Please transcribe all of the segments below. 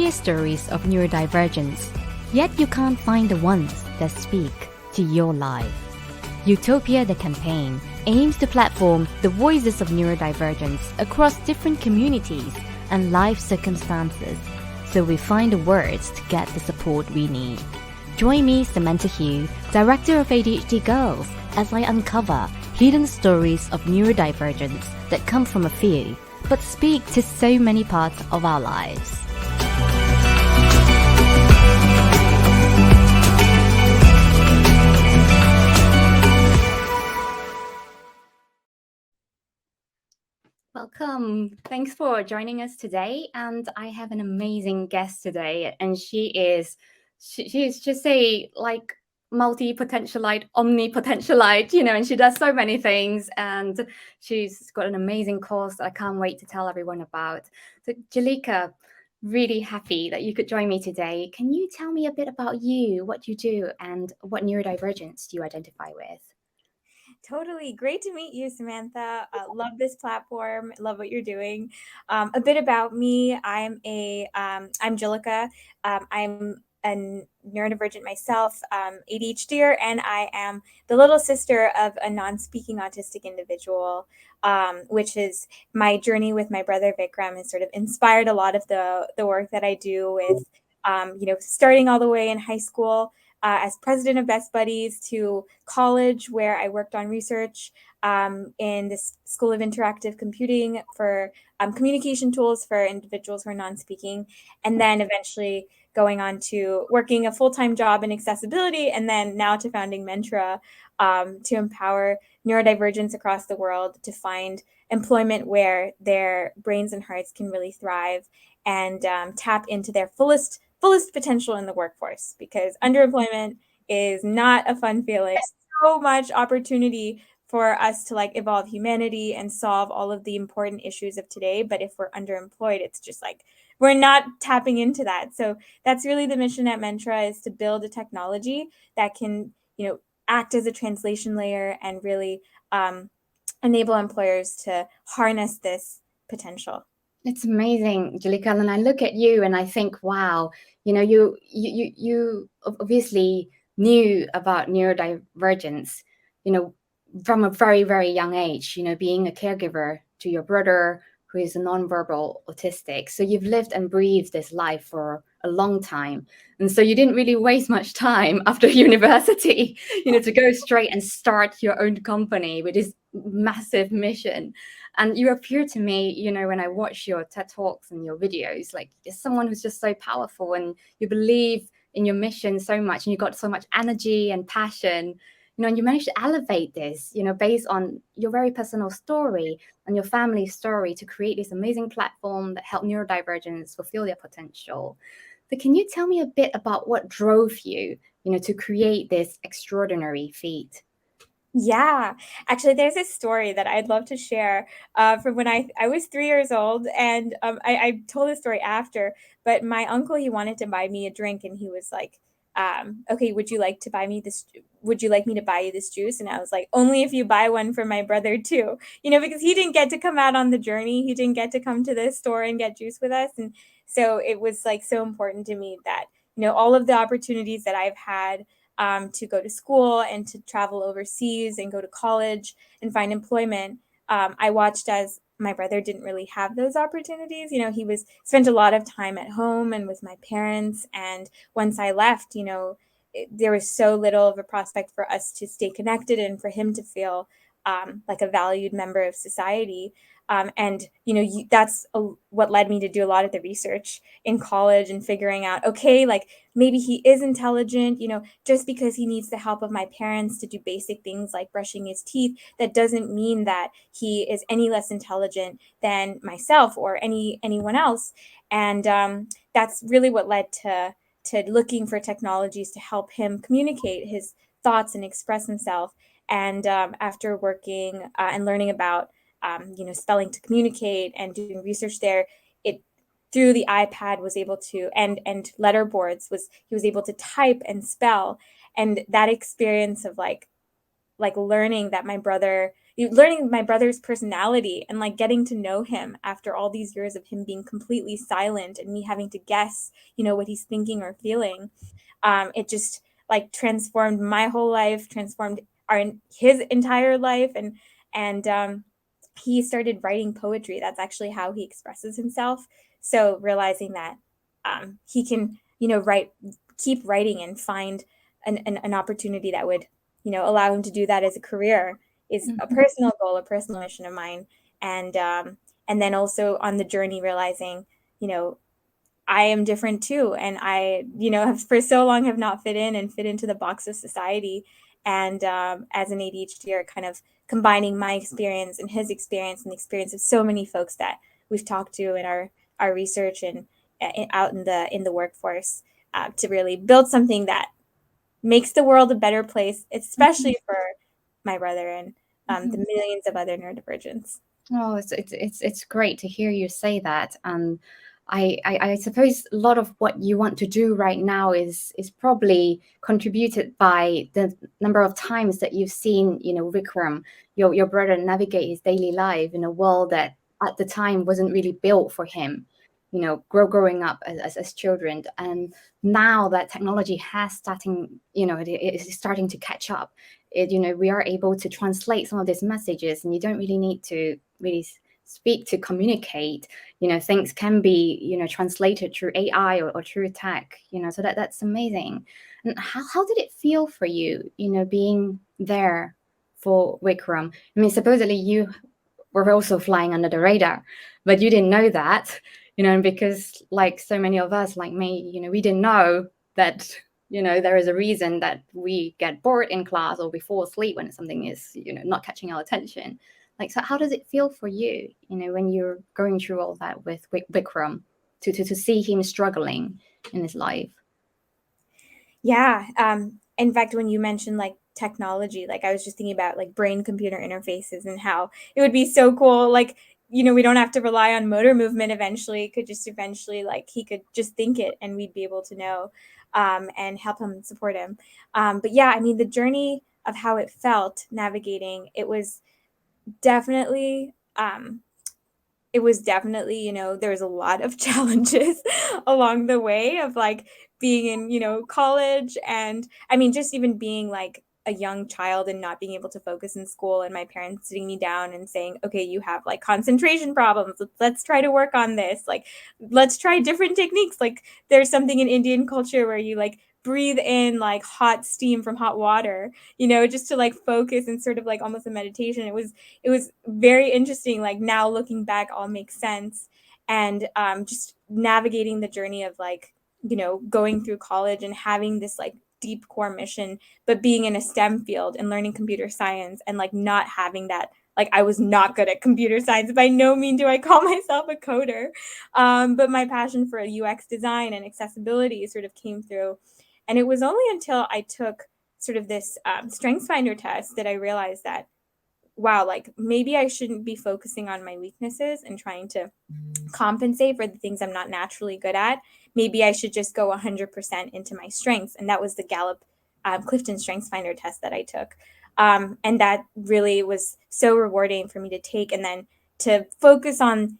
hear stories of neurodivergents, yet you can't find the ones that speak to your life. Utopia, the campaign, aims to platform the voices of neurodivergents across different communities and life circumstances, so we find the words to get the support we need. Join me, Samantha Hugh, Director of ADHD Girls, as I uncover hidden stories of neurodivergence that come from a few, but speak to so many parts of our lives. Welcome. Thanks for joining us today. And I have an amazing guest today, and she's just a multi-potentialite, omni-potentialite, and she does so many things, and she's got an amazing course that I can't wait to tell everyone about. So Jhillika, really happy that you could join me today. Can you tell me a bit about you, what you do, and what neurodivergence do you identify with? Totally. Great to meet you, Samantha. Love this platform. Love what you're doing. A bit about me. I'm Jhillika. I'm a neurodivergent myself, ADHDer, and I am the little sister of a non-speaking autistic individual, which is my journey with my brother Vikram has sort of inspired a lot of the work that I do with, starting all the way in high school. As president of Best Buddies to college, where I worked on research in the School of Interactive Computing for communication tools for individuals who are non-speaking, and then eventually going on to working a full-time job in accessibility, and then now to founding Mentra to empower neurodivergents across the world to find employment where their brains and hearts can really thrive and tap into their fullest potential in the workforce, because underemployment is not a fun feeling. So much opportunity for us to evolve humanity and solve all of the important issues of today. But if we're underemployed, it's just we're not tapping into that. So that's really the mission at Mentra, is to build a technology that can, act as a translation layer and really enable employers to harness this potential. It's amazing, Jhillika. And I look at you and I think, wow, you obviously knew about neurodivergence, from a very, very young age, being a caregiver to your brother who is a nonverbal autistic. So you've lived and breathed this life for a long time. And so you didn't really waste much time after university, to go straight and start your own company with this massive mission. And you appear to me, when I watch your TED Talks and your videos, like you're someone who's just so powerful, and you believe in your mission so much, and you've got so much energy and passion, and you managed to elevate this, based on your very personal story and your family story, to create this amazing platform that help neurodivergents fulfill their potential. But can you tell me a bit about what drove you, to create this extraordinary feat? Yeah, actually, there's a story that I'd love to share from when I was 3 years old, and I told this story after. But my uncle, he wanted to buy me a drink, and he was like, "Okay, would you like to buy me this? Would you like me to buy you this juice?" And I was like, "Only if you buy one for my brother too," because he didn't get to come out on the journey. He didn't get to come to the store and get juice with us, and so it was so important to me that all of the opportunities that I've had to go to school and to travel overseas and go to college and find employment. I watched as my brother didn't really have those opportunities. He spent a lot of time at home and with my parents. And once I left, there was so little of a prospect for us to stay connected and for him to feel like a valued member of society. That's what led me to do a lot of the research in college and figuring out, okay, maybe he is intelligent, just because he needs the help of my parents to do basic things like brushing his teeth, that doesn't mean that he is any less intelligent than myself or anyone else. And that's really what led to looking for technologies to help him communicate his thoughts and express himself. And after working and learning about spelling to communicate and doing research there, it through the iPad was able to, and letterboards, he was able to type and spell. And that experience of like learning my brother's personality and like getting to know him after all these years of him being completely silent and me having to guess, what he's thinking or feeling. It just like transformed my whole life, transformed his entire life, and he started writing poetry. That's actually how he expresses himself. So realizing that he can, keep writing and find an opportunity that would, allow him to do that as a career is a personal goal, a personal mission of mine. And then also on the journey realizing, I am different too. And I, have for so long have not fit into the box of society. And as an ADHD, kind of combining my experience and his experience and the experience of so many folks that we've talked to in our research and out in the workforce to really build something that makes the world a better place, especially for my brother and the millions of other neurodivergents. Oh, it's great to hear you say that. And I suppose a lot of what you want to do right now is probably contributed by the number of times that you've seen, Vikram, your brother, navigate his daily life in a world that at the time wasn't really built for him, growing up as children. And now that technology has starting, it is starting to catch up. We are able to translate some of these messages, and you don't really need to really speak to communicate. Things can be translated through AI or through tech. So that's amazing. And how did it feel for you, being there for Vikram? I mean, supposedly you were also flying under the radar, but you didn't know that, because like so many of us, like me, we didn't know that there is a reason that we get bored in class or we fall asleep when something is not catching our attention. Like, so how does it feel for you, when you're going through all that with Vikram, to see him struggling in his life? Yeah. In fact, when you mentioned like technology, like I was just thinking about like brain computer interfaces and how it would be so cool. Like, we don't have to rely on motor movement eventually. It could just eventually, like, he could just think it and we'd be able to know and help him and support him. But yeah, I mean, the journey of how it felt navigating, it was definitely there was a lot of challenges along the way of like being in, college. And I mean, just even being like a young child and not being able to focus in school, and my parents sitting me down and saying, okay, you have like concentration problems. Let's try to work on this. Like, let's try different techniques. Like, there's something in Indian culture where you like breathe in like hot steam from hot water, just to like focus and sort of like almost a meditation. It was very interesting. Like, now looking back, all makes sense. And just navigating the journey of like, going through college and having this like deep core mission, but being in a STEM field and learning computer science and like not having that. Like, I was not good at computer science. By no means do I call myself a coder. But my passion for UX design and accessibility sort of came through. And it was only until I took sort of this StrengthsFinder test that I realized that, wow, like maybe I shouldn't be focusing on my weaknesses and trying to compensate for the things I'm not naturally good at. Maybe I should just go 100% into my strengths. And that was the Gallup Clifton StrengthsFinder test that I took. And that really was so rewarding for me to take, and then to focus on,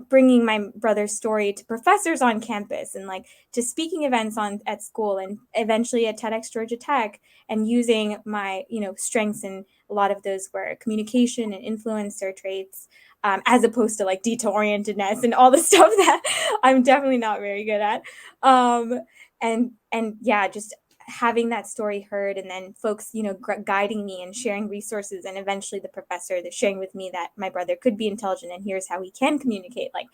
bringing my brother's story to professors on campus and like to speaking events at school and eventually at TEDx Georgia Tech, and using my, strengths, and a lot of those were communication and influencer traits, as opposed to like detail orientedness and all the stuff that I'm definitely not very good at. And yeah, just having that story heard, and then folks, guiding me and sharing resources, and eventually the professor that sharing with me that my brother could be intelligent and here's how he can communicate. Like,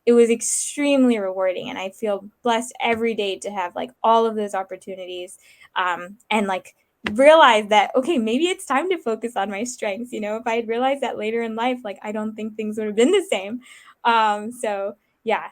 it was extremely rewarding, and I feel blessed every day to have like all of those opportunities, and like realize that, okay, maybe it's time to focus on my strengths. If I had realized that later in life, like, I don't think things would have been the same. So yeah,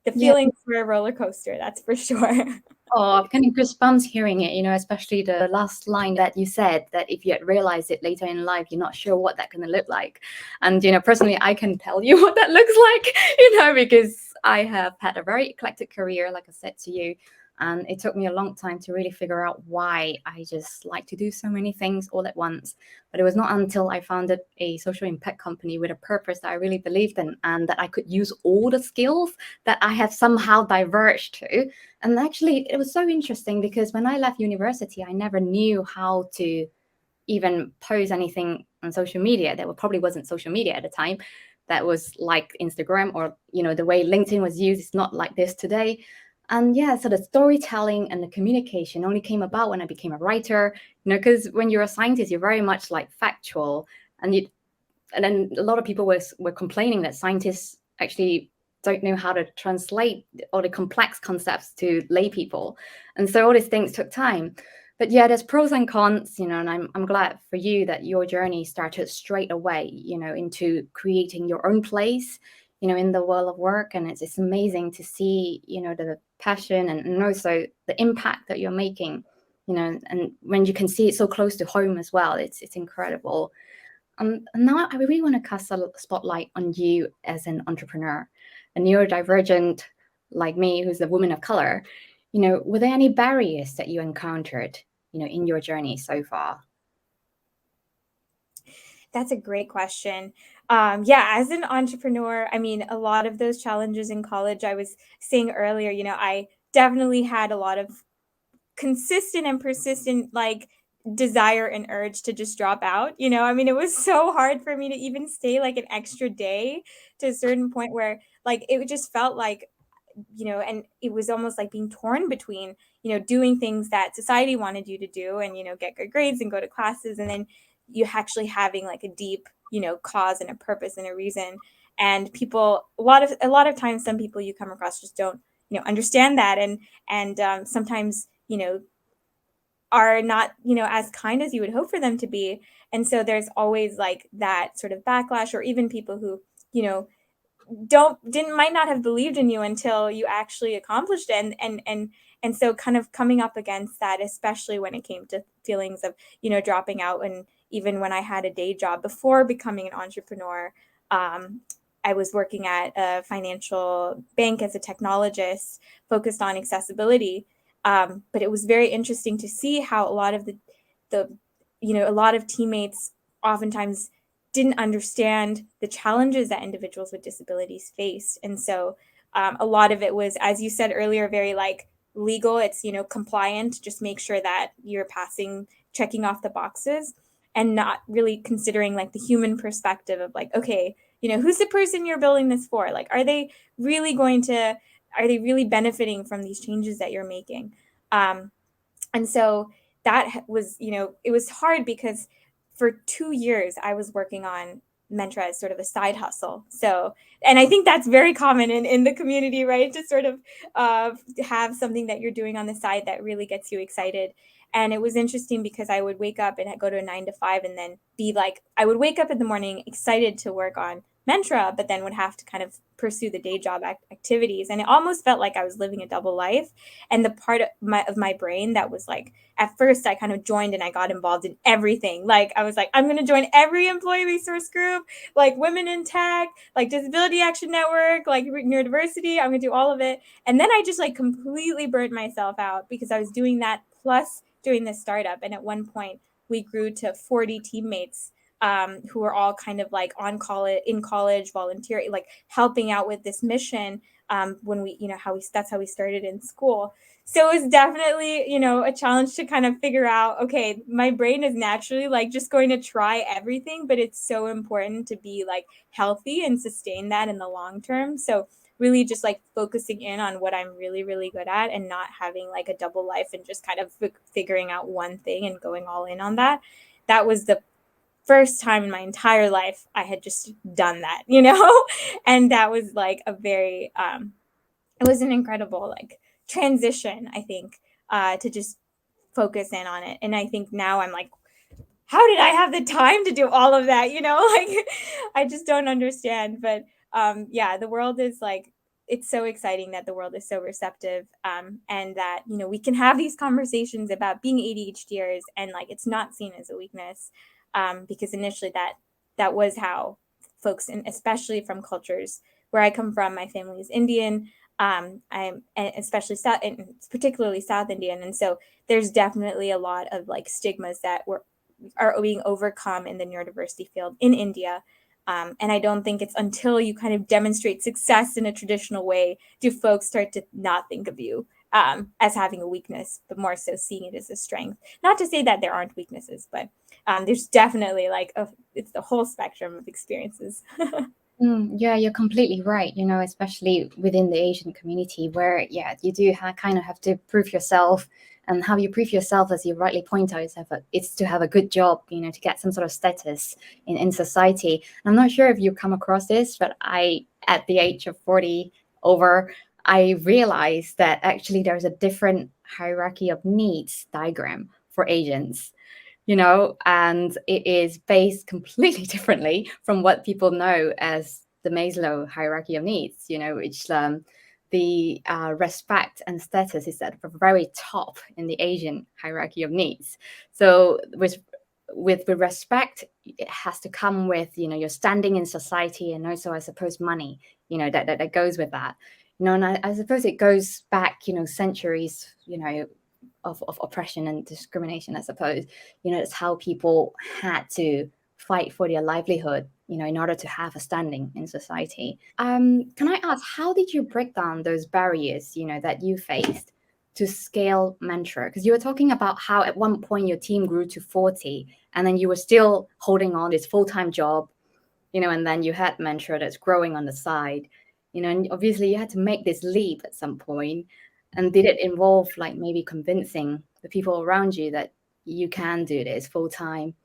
the feelings were a roller coaster, that's for sure. Oh, I'm getting goosebumps hearing it, especially the last line that you said, that if you had realized it later in life, you're not sure what that's going to look like. And, personally, I can tell you what that looks like, because I have had a very eclectic career, like I said to you. And it took me a long time to really figure out why I just like to do so many things all at once. But it was not until I founded a social impact company with a purpose that I really believed in, and that I could use all the skills that I have somehow diverged to. And actually, it was so interesting because when I left university, I never knew how to even post anything on social media. There probably wasn't social media at the time that was like Instagram, or the way LinkedIn was used is not like this today. And yeah, so the storytelling and the communication only came about when I became a writer, because when you're a scientist, you're very much like factual. And then a lot of people were complaining that scientists actually don't know how to translate all the complex concepts to lay people. And so all these things took time. But yeah, there's pros and cons, and I'm glad for you that your journey started straight away, into creating your own place, in the world of work. And it's amazing to see, the passion and also the impact that you're making, and when you can see it so close to home as well, it's incredible. Now I really want to cast a spotlight on you as an entrepreneur, a neurodivergent like me, who's a woman of color. Were there any barriers that you encountered, in your journey so far? That's a great question. Yeah, as an entrepreneur, I mean, a lot of those challenges in college, I was saying earlier, I definitely had a lot of consistent and persistent like desire and urge to just drop out. I mean, it was so hard for me to even stay like an extra day, to a certain point where like it just felt like, and it was almost like being torn between, doing things that society wanted you to do and, get good grades and go to classes, and then you actually having like a deep, cause and a purpose and a reason. And people, a lot of times, some people you come across just don't, understand that, and sometimes, are not, as kind as you would hope for them to be. And so there's always like that sort of backlash, or even people who, might not have believed in you until you actually accomplished it. And so kind of coming up against that, especially when it came to feelings of, dropping out. And even when I had a day job before becoming an entrepreneur, I was working at a financial bank as a technologist focused on accessibility. But it was very interesting to see how a lot of the a lot of teammates oftentimes didn't understand the challenges that individuals with disabilities face. And so a lot of it was, as you said earlier, very like legal. It's, compliant, just make sure that you're checking off the boxes, and not really considering like the human perspective of like, okay, who's the person you're building this for? Like, are they really benefiting from these changes that you're making? And so that was, it was hard because for 2 years I was working on Mentra as sort of a side hustle. So, and I think that's very common in the community, right? To sort of have something that you're doing on the side that really gets you excited. And it was interesting because I would wake up and go to a 9 to 5, and then be like, I would wake up in the morning excited to work on Mentra, but then would have to kind of pursue the day job activities. And it almost felt like I was living a double life. And the part of my brain that was like, at first I kind of joined and I got involved in everything. Like I was like, I'm going to join every employee resource group, like Women in Tech, like Disability Action Network, like neurodiversity. I'm going to do all of it. And then I just like completely burnt myself out because I was doing that plus doing this startup. And at one point we grew to 40 teammates, who were all kind of like in college, volunteering, like helping out with this mission. When we, that's how we started in school. So it was definitely, a challenge to kind of figure out, okay, my brain is naturally like just going to try everything, but it's so important to be like healthy and sustain that in the long term. So really just like focusing in on what I'm really, really good at, and not having like a double life and just kind of figuring out one thing and going all in on that. That was the first time in my entire life I had just done that, and that was like a very, it was an incredible like transition, I think, to just focus in on it. And I think now I'm like, how did I have the time to do all of that? Like I just don't understand. But yeah, the world is like, it's so exciting that the world is so receptive, and that, we can have these conversations about being ADHDers, and like it's not seen as a weakness, because initially that was how folks, and especially from cultures where I come from, my family is Indian, I'm and especially South, and particularly South Indian, and so there's definitely a lot of like stigmas that are being overcome in the neurodiversity field in India. And I don't think it's until you kind of demonstrate success in a traditional way do folks start to not think of you as having a weakness, but more so seeing it as a strength. Not to say that there aren't weaknesses, but there's definitely like it's the whole spectrum of experiences. Yeah, you're completely right. Especially within the Asian community, where you do kind of have to prove yourself, and how you prove yourself, as you rightly point out, is to have a good job, to get some sort of status in society. I'm not sure if you come across this, but at the age of 40 over, I realized that actually there's a different hierarchy of needs diagram for Asians. And it is based completely differently from what people know as the Maslow hierarchy of needs, which the respect and status is at the very top in the Asian hierarchy of needs. So with respect, it has to come with, your standing in society, and also, I suppose, money, that goes with that. And I suppose it goes back, centuries, of oppression and discrimination, I suppose. It's how people had to fight for their livelihood, in order to have a standing in society. Can I ask, how did you break down those barriers, that you faced to scale Mentra? Because you were talking about how at one point your team grew to 40, and then you were still holding on this full-time job, and then you had Mentra that's growing on the side, and obviously you had to make this leap at some point. And did it involve like maybe convincing the people around you that you can do this full time,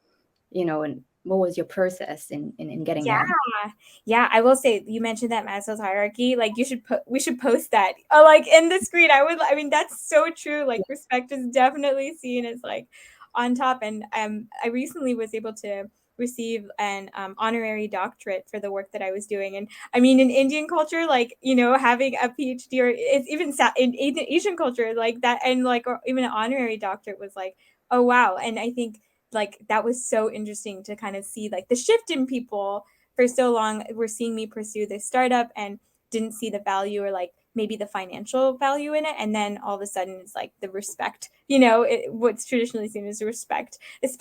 and what was your process in getting Yeah. there? Yeah, I will say you mentioned that Maslow's hierarchy. Like we should post that. Like in the screen. I mean that's so true. Like respect is definitely seen as like on top. And I recently was able to receive an honorary doctorate for the work that I was doing. And I mean in Indian culture, like having a PhD, or it's even in Asian culture like that, and like or even an honorary doctorate was like, oh wow. And I think like that was so interesting to kind of see like the shift in people. For so long were seeing me pursue this startup and didn't see the value, or like maybe the financial value in it, and then all of a sudden it's like the respect, what's traditionally seen as respect,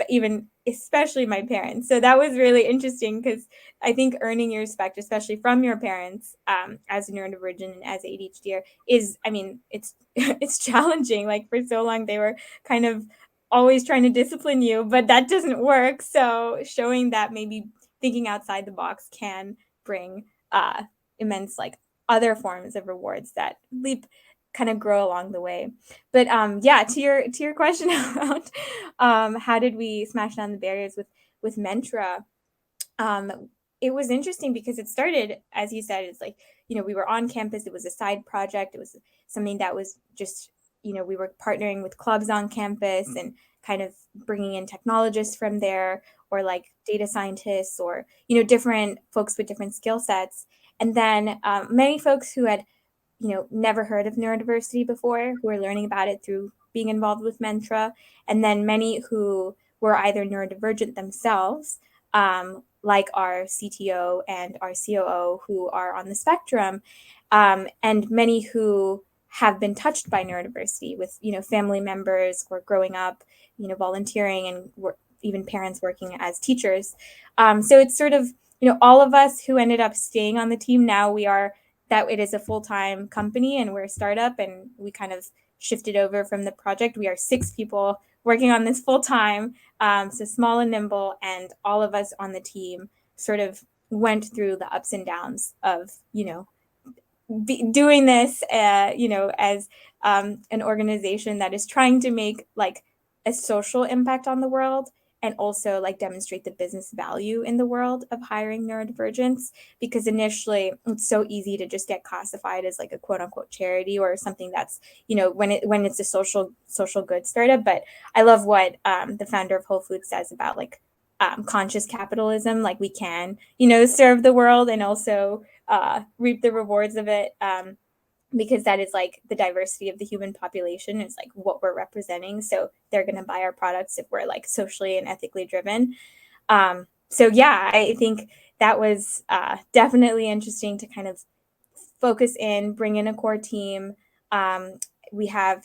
even especially my parents. So that was really interesting, because I think earning your respect, especially from your parents, as a neurodivergent and as ADHD, is, I mean, it's it's challenging. Like for so long they were kind of always trying to discipline you, but that doesn't work. So showing that maybe thinking outside the box can bring immense like other forms of rewards that leap kind of grow along the way. But yeah, to your question about how did we smash down the barriers with Mentra, it was interesting because it started, as you said, it's like, we were on campus. It was a side project. It was something that was just, we were partnering with clubs on campus and kind of bringing in technologists from there, or like data scientists, or, different folks with different skill sets. And then many folks who had, never heard of neurodiversity before, who were learning about it through being involved with Mentra. And then many who were either neurodivergent themselves, like our CTO and our COO, who are on the spectrum, and many who have been touched by neurodiversity with, family members or growing up, volunteering, and even parents working as teachers. So it's sort of, all of us who ended up staying on the team. Now we are, that it is a full-time company and we're a startup, and we kind of shifted over from the project. We are 6 people working on this full-time, so small and nimble, and all of us on the team sort of went through the ups and downs of, doing this, as an organization that is trying to make like a social impact on the world, and also like demonstrate the business value in the world of hiring neurodivergents. Because initially it's so easy to just get classified as like a quote unquote charity, or something that's, when it's a social good startup. But I love what the founder of Whole Foods says about like conscious capitalism. Like we can, serve the world and also reap the rewards of it, because that is like the diversity of the human population is like what we're representing. So they're going to buy our products if we're like socially and ethically driven. So yeah, I think that was definitely interesting to kind of focus in, bring in a core team. We have,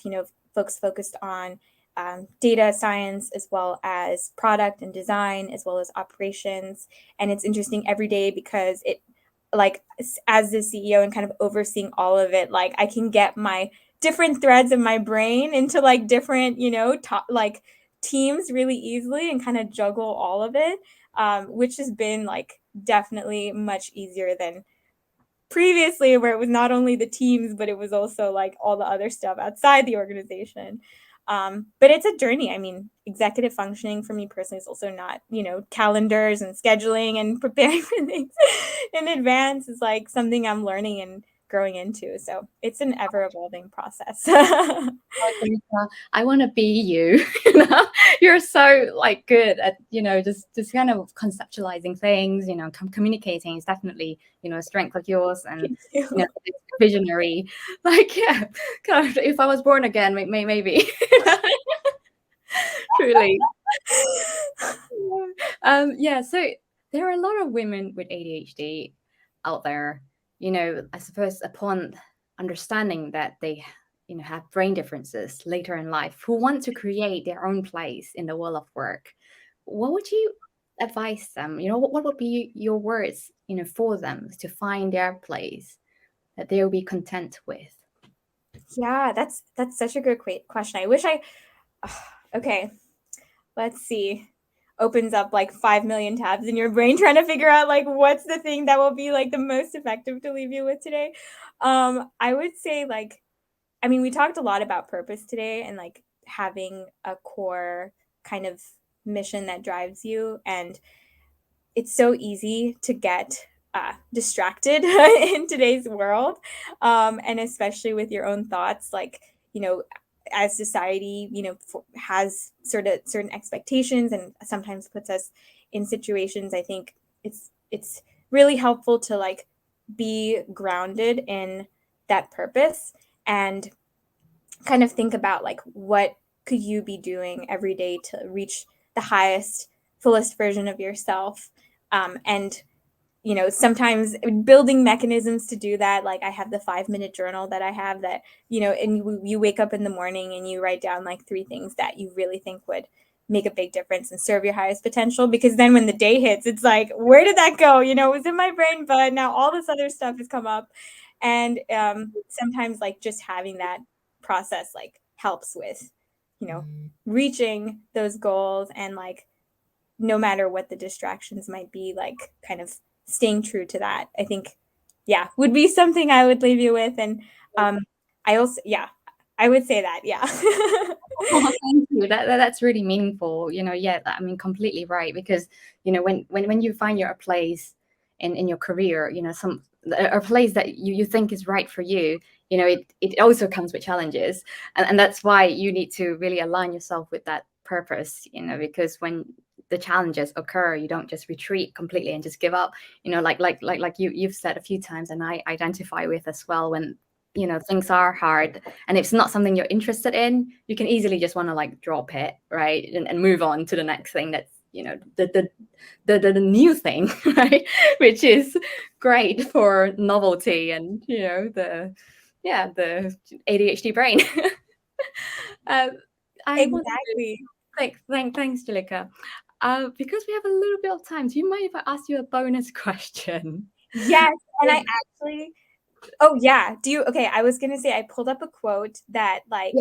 folks focused on data science, as well as product and design, as well as operations. And it's interesting every day because it, like, as the CEO and kind of overseeing all of it, like, I can get my different threads in my brain into like different, like teams really easily and kind of juggle all of it, which has been like definitely much easier than previously, where it was not only the teams, but it was also like all the other stuff outside the organization. But it's a journey. I mean, executive functioning for me personally is also not, calendars and scheduling and preparing for things in advance is like something I'm learning and growing into. So it's an ever evolving process. I want to be you. You're so like good at just kind of conceptualizing things. Communicating is definitely a strength of yours, and visionary. Like kind of, if I was born again, maybe. Truly. So there are a lot of women with ADHD out there. I suppose upon understanding that they have brain differences later in life, who want to create their own place in the world of work, what would you advise them? What would be your words for them to find their place that they'll be content with? Yeah, that's such a good question. I wish okay, let's see. Opens up like 5 million tabs in your brain trying to figure out like what's the thing that will be like the most effective to leave you with today. I would say, like, I mean, we talked a lot about purpose today and like having a core kind of mission that drives you. And it's so easy to get distracted in today's world. And especially with your own thoughts, like, as society, has certain expectations and sometimes puts us in situations. I think it's really helpful to like be grounded in that purpose and kind of think about like what could you be doing every day to reach the highest, fullest version of yourself. And sometimes building mechanisms to do that. Like I have the 5-minute journal that I have that, and you wake up in the morning and you write down like 3 things that you really think would make a big difference and serve your highest potential. Because then when the day hits, it's like, where did that go? It was in my brain, but now all this other stuff has come up. And sometimes like just having that process like helps with, reaching those goals, and like no matter what the distractions might be, like kind of staying true to that, I think, would be something I would leave you with. And I also, I would say that, Oh, thank you. That's really meaningful. I mean, completely right. Because when you find your place in your career, a place that you think is right for you, it also comes with challenges, and that's why you need to really align yourself with that purpose. Because when the challenges occur, you don't just retreat completely and just give up. Like you've said a few times, and I identify with as well. When things are hard and it's not something you're interested in, you can easily just want to like drop it, right, and move on to the next thing that's the new thing, right, which is great for novelty and the ADHD brain. I exactly. Thanks, Jhillika. Because we have a little bit of time, do you mind if I ask you a bonus question? Yes, and I actually, oh yeah, okay, I was gonna say I pulled up a quote that like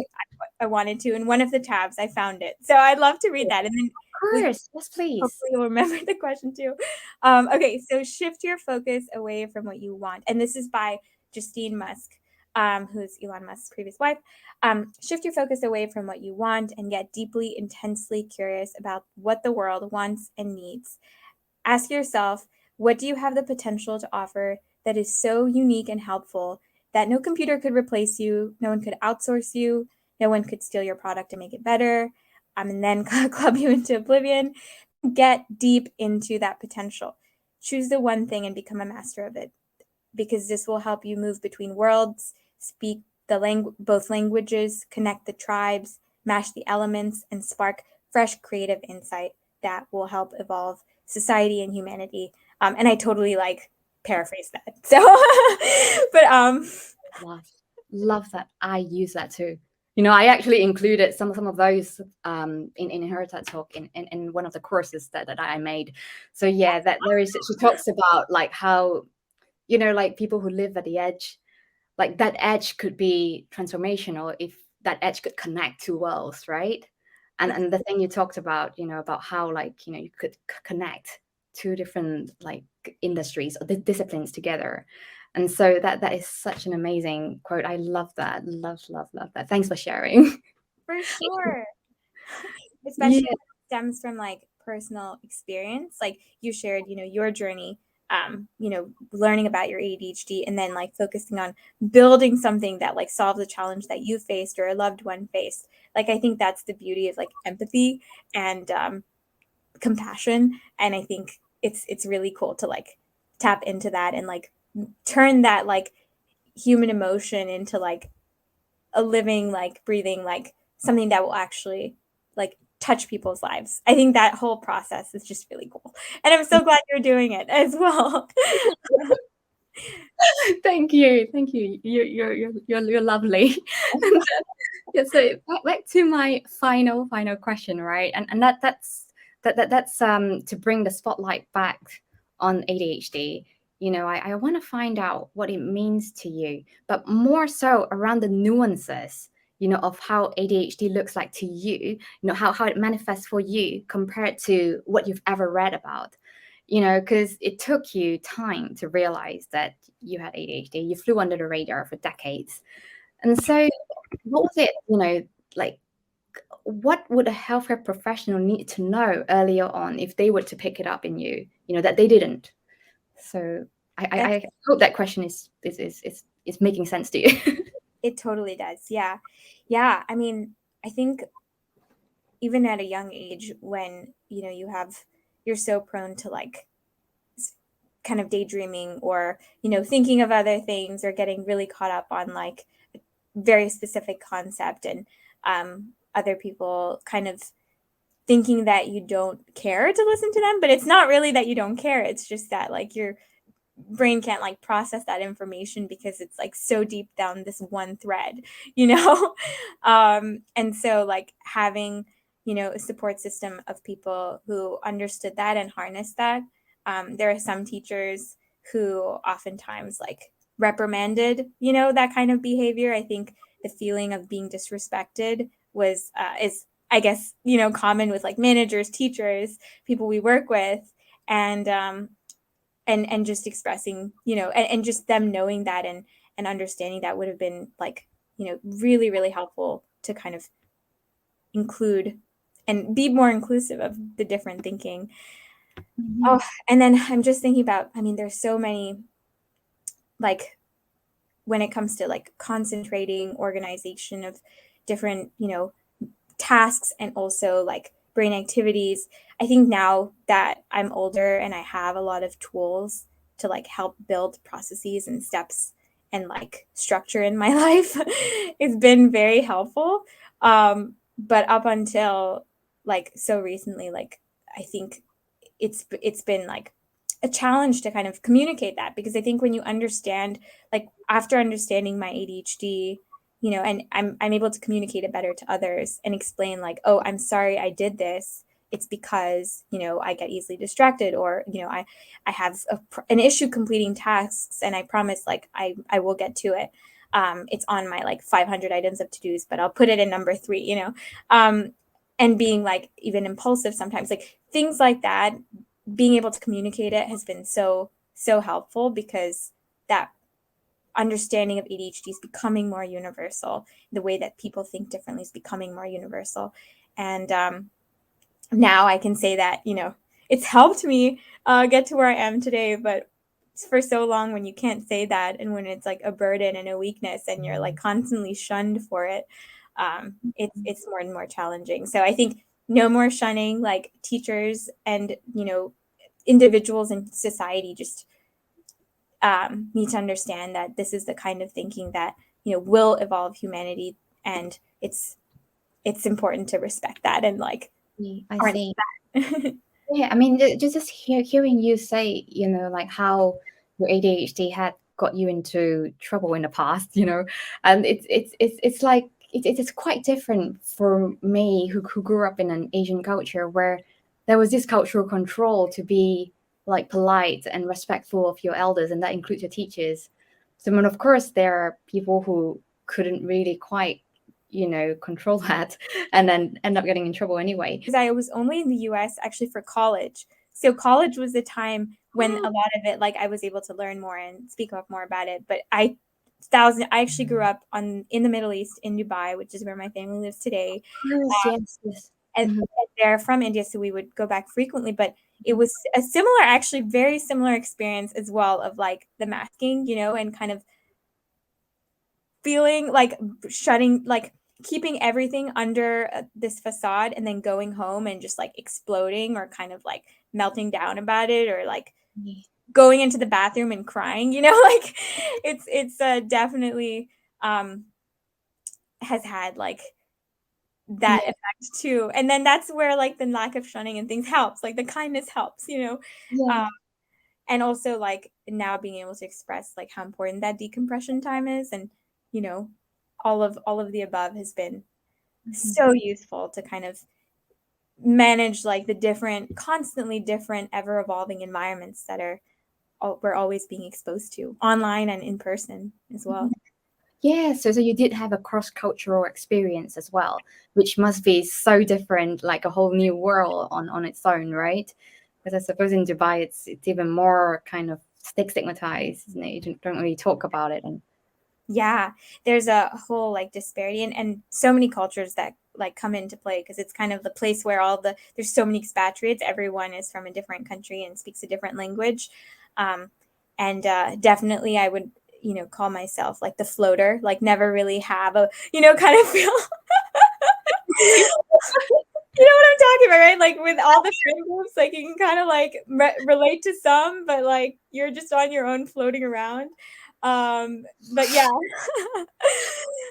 I wanted to in one of the tabs. I found it, so I'd love to read that, and then of course, yes, please. Hopefully you'll remember the question too. Okay, so shift your focus away from what you want, and this is by Justine Musk, who's Elon Musk's previous wife. Shift your focus away from what you want and get deeply, intensely curious about what the world wants and needs. Ask yourself, what do you have the potential to offer that is so unique and helpful that no computer could replace you, no one could outsource you, no one could steal your product and make it better, and then club you into oblivion. Get deep into that potential. Choose the one thing and become a master of it, because this will help you move between worlds, speak both languages, connect the tribes, mash the elements, and spark fresh creative insight that will help evolve society and humanity. And I totally like paraphrase that. So, but love that. I use that too. You know, I actually included some of those in her TED talk in one of the courses that I made. So yeah, that there is, she talks about like how, you know, like people who live at the edge, like that edge could be transformational if that edge could connect two worlds, right? And the thing you talked about, you know, about how like, you know, you could connect two different like industries or disciplines together. And so that is such an amazing quote. I love that. Love that. Thanks for sharing. for sure. Yeah. Especially when it stems from like personal experience. Like you shared, you know, your journey, you know, learning about your ADHD and then like focusing on building something that like solves a challenge that you faced or a loved one faced. Like I think that's the beauty of like empathy and compassion. And I think it's really cool to like tap into that and like turn that like human emotion into like a living, like breathing, like something that will actually like touch people's lives. I think that whole process is just really cool. And I'm so glad you're doing it as well. Thank you. You're lovely. And, yeah, so back to my final question, right? And that's to bring the spotlight back on ADHD. You know, I want to find out what it means to you, but more so around the nuances, you know, of how ADHD looks like to you, you know, how it manifests for you compared to what you've ever read about. You know, because it took you time to realize that you had ADHD. You flew under the radar for decades. And so what was it, you know, like what would a healthcare professional need to know earlier on if they were to pick it up in you, you know, that they didn't? So I hope that question is making sense to you. It totally does. Yeah. Yeah. I mean, I think even at a young age when, you know, you're so prone to like kind of daydreaming or, you know, thinking of other things or getting really caught up on like a very specific concept and other people kind of thinking that you don't care to listen to them, but it's not really that you don't care. It's just that like your brain can't like process that information because it's like so deep down this one thread, you know? And so like having, you know, a support system of people who understood that and harnessed that. There are some teachers who oftentimes like reprimanded, you know, that kind of behavior. I think the feeling of being disrespected is I guess, you know, common with like managers, teachers, people we work with. And just expressing, you know, and just them knowing that and understanding that would have been like, you know, really, really helpful to kind of include and be more inclusive of the different thinking. Mhm. Oh, and then I'm just thinking about, I mean, there's so many, like, when it comes to like concentrating, organization of different, you know, tasks and also like brain activities. I think now that I'm older and I have a lot of tools to like help build processes and steps and like structure in my life, it's been very helpful. But up until like so recently, like I think it's been like a challenge to kind of communicate that because I think when you understand, like after understanding my ADHD, you know, and I'm able to communicate it better to others and explain like, oh, I'm sorry I did this. It's because, you know, I get easily distracted or, you know, I have an issue completing tasks and I promise like I will get to it. It's on my like 500 items of to-dos, but I'll put it in number 3, you know, and being like even impulsive sometimes, like things like that, being able to communicate it has been so helpful because that understanding of ADHD is becoming more universal. The way that people think differently is becoming more universal. And now I can say that, you know, it's helped me get to where I am today. But for so long, when you can't say that and when it's like a burden and a weakness and you're like constantly shunned for it, it's more and more challenging. So I think no more shunning, like teachers and, you know, individuals in society just need to understand that this is the kind of thinking that, you know, will evolve humanity, and it's important to respect that and like I harness see. that. Yeah, I mean, just hearing you say, you know, like how your ADHD had got you into trouble in the past, and it's like it's quite different for me who grew up in an Asian culture where there was this cultural control to be like polite and respectful of your elders, and that includes your teachers. So, I mean, of course, there are people who couldn't really quite, control that, and then end up getting in trouble anyway. Because I was only in the US actually for college. So college was the time when a lot of it, like I was able to learn more and speak up more about it. But I actually grew up in the Middle East in Dubai, which is where my family lives today. Yes. And they're from India, so we would go back frequently. But it was a similar, actually very similar experience as well of like the masking, and kind of feeling like keeping everything under this facade and then going home and just like exploding or kind of like melting down about it, or like going into the bathroom and crying, like it's definitely has had like that effect too. And then that's where like the lack of shunning and things helps, like the kindness helps, and also like now being able to express like how important that decompression time is, and all of the above has been so useful to kind of manage like the constantly different, ever evolving environments that we're always being exposed to online and in person as well. Yeah, so you did have a cross-cultural experience as well, which must be so different, like a whole new world on its own, right? Because I suppose in Dubai it's even more kind of stigmatized, isn't it? You don't really talk about it. And yeah, there's a whole like disparity and so many cultures that like come into play, because it's kind of the place where there's so many expatriates. Everyone is from a different country and speaks a different language. And definitely I would, call myself like the floater, like never really have a, kind of feel. You know what I'm talking about, right? Like with all the friend groups, like you can kind of like relate to some, but like you're just on your own floating around. But yeah.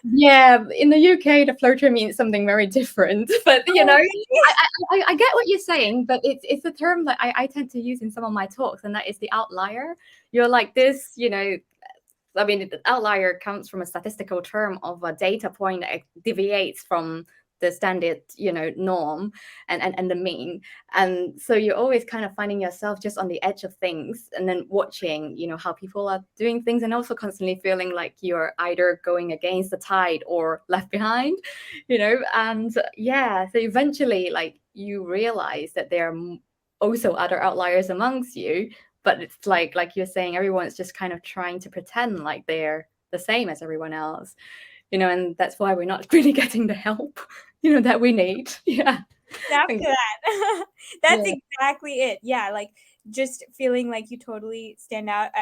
Yeah, in the UK, the floater means something very different. But I get what you're saying, but it's a term that I tend to use in some of my talks, and that is the outlier. You're like this, I mean, the outlier comes from a statistical term of a data point that deviates from the standard, norm and the mean. And so you're always kind of finding yourself just on the edge of things, and then watching, how people are doing things, and also constantly feeling like you're either going against the tide or left behind, and yeah, so eventually like you realize that there are also other outliers amongst you. But it's like you're saying, everyone's just kind of trying to pretend like they're the same as everyone else, and that's why we're not really getting the help, that we need. Yeah. After that, that's exactly it. Yeah, like just feeling like you totally stand out,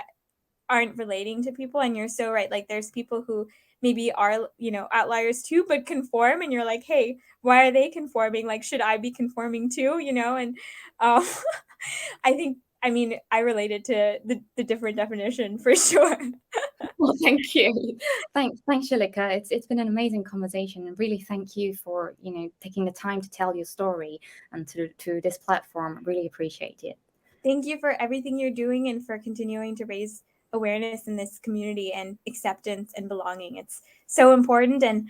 aren't relating to people, and you're so right. Like there's people who maybe are, outliers too, but conform, and you're like, hey, why are they conforming? Like, should I be conforming too? And I related to the different definition for sure. Well, thank you. Thanks, Jhillika. It's been an amazing conversation, and really thank you for taking the time to tell your story and to this platform. Really appreciate it. Thank you for everything you're doing and for continuing to raise awareness in this community and acceptance and belonging. It's so important, and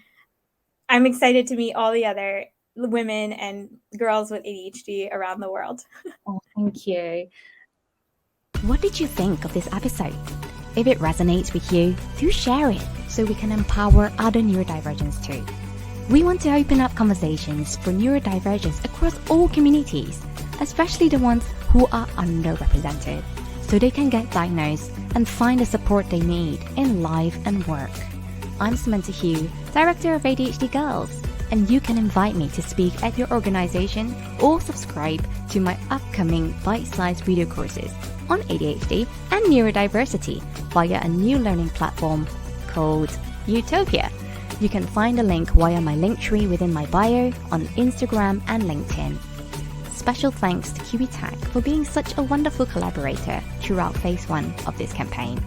I'm excited to meet all the other women and girls with ADHD around the world. Oh, thank you. What did you think of this episode? If it resonates with you, do share it so we can empower other neurodivergents too. We want to open up conversations for neurodivergents across all communities, especially the ones who are underrepresented, so they can get diagnosed and find the support they need in life and work. I'm Samantha Hugh, Director of ADHD Girls, and you can invite me to speak at your organization or subscribe to my upcoming bite-sized video courses on ADHD and neurodiversity via a new learning platform called Utopia. You can find a link via my link tree within my bio on Instagram and LinkedIn. Special thanks to Qbtech for being such a wonderful collaborator throughout phase 1 of this campaign.